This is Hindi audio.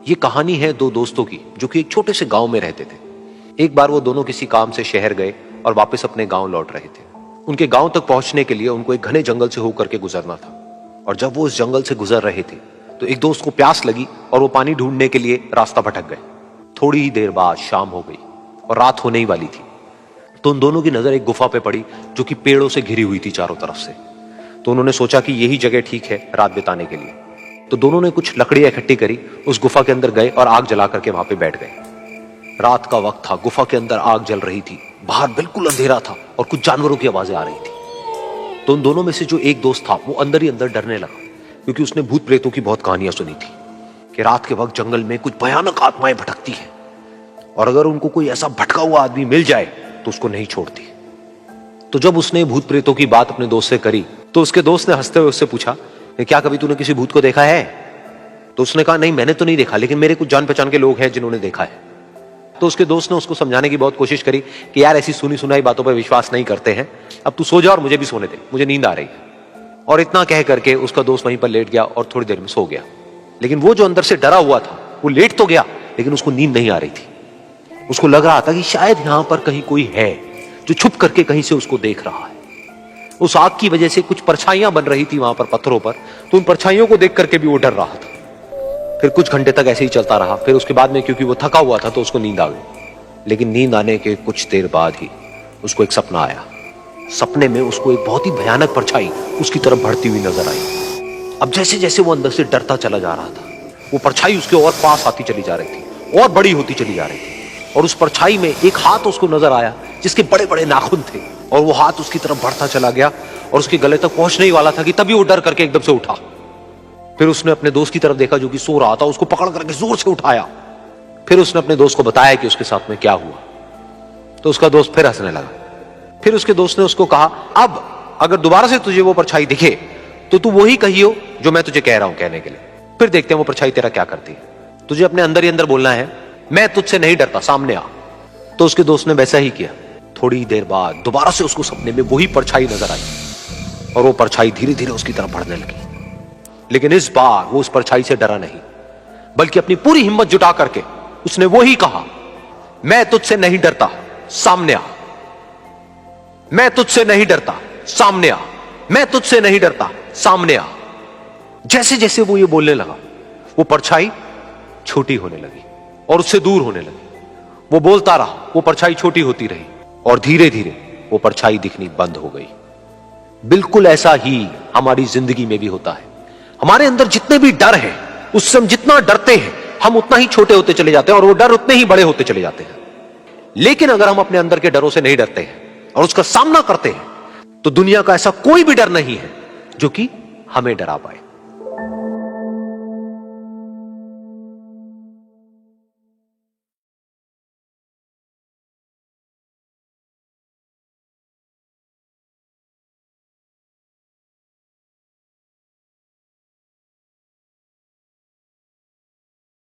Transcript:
ये कहानी है दो दोस्तों की जो कि एक छोटे से गांव में रहते थे। एक बार वो दोनों किसी काम से शहर गए और वापस अपने गांव लौट रहे थे। उनके गांव तक पहुंचने के लिए उनको एक घने जंगल से होकर के गुजरना था और जब वो उस जंगल से गुजर रहे थे तो एक दोस्त को प्यास लगी और वो पानी ढूंढने के लिए रास्ता भटक गए। थोड़ी ही देर बाद शाम हो गई और रात होने ही वाली थी। तो उन दोनों की नजर एक गुफा पे पड़ी जो कि पेड़ों से घिरी हुई थी चारों तरफ से। तो उन्होंने सोचा कि यही जगह ठीक है रात बिताने के लिए। तो दोनों ने कुछ लकड़ियां इकट्ठी करी, उस गुफा के अंदर गए और आग जला करके वहां पे बैठ गए। रात का वक्त था, गुफा के अंदर आग जल रही थी, बाहर बिल्कुल अंधेरा था और कुछ जानवरों की आवाजें आ रही थी। तो उन दोनों में से जो एक दोस्त था वो अंदर ही अंदर डरने लगा, क्योंकि उसने भूत प्रेतों की बहुत कहानियां सुनी थी कि रात के वक्त जंगल में कुछ भयानक आत्माएं भटकती हैं और अगर उनको कोई ऐसा भटका हुआ आदमी मिल जाए तो उसको नहीं छोड़ती। तो जब उसने भूत प्रेतों की बात अपने दोस्त से करी तो उसके दोस्त ने हंसते हुए उससे पूछा, क्या कभी तूने किसी भूत को देखा है? तो उसने कहा, नहीं मैंने तो नहीं देखा, लेकिन मेरे कुछ जान पहचान के लोग हैं जिन्होंने देखा है। तो उसके दोस्त ने उसको समझाने की बहुत कोशिश करी कि यार ऐसी सुनी सुनाई बातों पर विश्वास नहीं करते हैं, अब तू सो जा और मुझे भी सोने दे, मुझे नींद आ रही है। और इतना कह करके उसका दोस्त वहीं पर लेट गया और थोड़ी देर में सो गया। लेकिन वो जो अंदर से डरा हुआ था वो लेट तो गया, लेकिन उसको नींद नहीं आ रही थी। उसको लग रहा था कि शायद यहां पर कहीं कोई है जो छुप करके कहीं से उसको देख रहा है। उस आग की वजह से कुछ परछाइयां बन रही थी वहां पर पत्थरों पर, तो उन परछाइयों को देख करके भी वो डर रहा था। फिर कुछ घंटे तक ऐसे ही चलता रहा। फिर उसके बाद में क्योंकि वो थका हुआ था तो उसको नींद आ गई। लेकिन नींद आने के कुछ देर बाद ही उसको एक सपना आया। सपने में उसको एक बहुत ही भयानक परछाई उसकी तरफ बढ़ती हुई नजर आई। अब जैसे जैसे वो अंदर से डरता चला जा रहा था, वो परछाई उसके और पास आती चली जा रही थी और बड़ी होती चली जा रही थी। और उस परछाई में एक हाथ उसको नजर आया जिसके बड़े बड़े नाखून थे, और वो हाथ उसकी तरफ बढ़ता चला गया और उसके गले तक पहुंचने ही वाला था कि तभी वो डर करके एकदम से उठा। फिर उसने अपने दोस्त की तरफ देखा जो कि सो रहा था, उसको पकड़ करके जोर से उठाया। फिर उसने अपने दोस्त को बताया कि उसके साथ में क्या हुआ। तो उसका दोस्त फिर हंसने लगा। फिर उसके दोस्त ने उसको कहा, अब अगर दोबारा से तुझे वो परछाई दिखे तो तू वही कहियो जो मैं तुझे कह रहा हूं कहने के लिए, फिर देखते हैं वो परछाई तेरा क्या करती है। तुझे अपने अंदर ही अंदर बोलना है, मैं तुझसे नहीं डरता, सामने आ। तो उसके दोस्त ने वैसा ही किया। थोड़ी देर बाद दोबारा से उसको सपने में वही परछाई नजर आई और वो परछाई धीरे धीरे उसकी तरफ बढ़ने लगी। लेकिन इस बार वो उस परछाई से डरा नहीं, बल्कि अपनी पूरी हिम्मत जुटा करके उसने वही कहा, मैं तुझसे नहीं डरता, सामने आ। मैं तुझसे नहीं डरता, सामने आ। मैं तुझसे नहीं डरता, सामने आ। जैसे जैसे वो ये बोलने लगा वो परछाई छोटी होने लगी और उससे दूर होने लगी। वो बोलता रहा, वो परछाई छोटी होती रही और धीरे धीरे वो परछाई दिखनी बंद हो गई। बिल्कुल ऐसा ही हमारी जिंदगी में भी होता है। हमारे अंदर जितने भी डर हैं, उससे हम जितना डरते हैं हम उतना ही छोटे होते चले जाते हैं और वो डर उतने ही बड़े होते चले जाते हैं। लेकिन अगर हम अपने अंदर के डरों से नहीं डरते हैं और उसका सामना करते हैं तो दुनिया का ऐसा कोई भी डर नहीं है जो कि हमें डरा पाए।